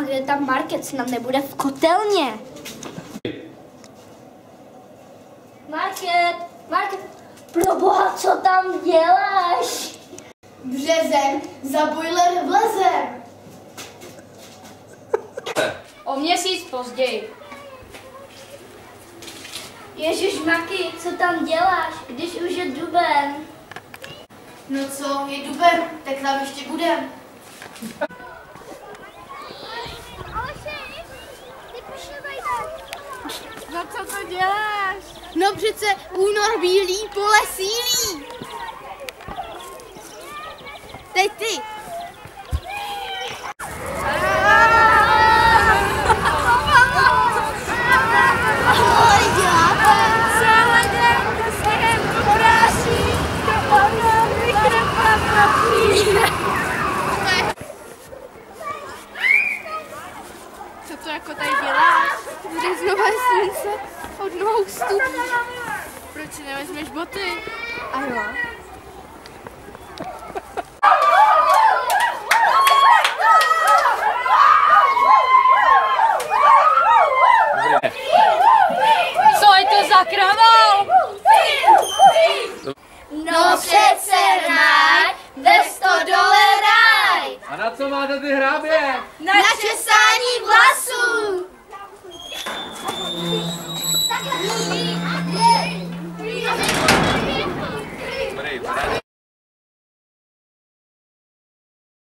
kde je tam Market, nám nebude v kotelně. Market, proboha, co tam děláš? Březen, za boiler vlezem. O měsíc později. Ježišmarky, co tam děláš, když už je duben? No co, je duben, tak tam ještě budem. No co to děláš? No přece únor bílý, pole sílí. Teď ty. Co to jako tady děláš? Březnové slunce od 2 stupňů. Proč si nevezmeš boty? A jo. Co je to za kravál? No přece ráj, ve stodole ráj. A na co máte ty hrábě? Na česání vlasů.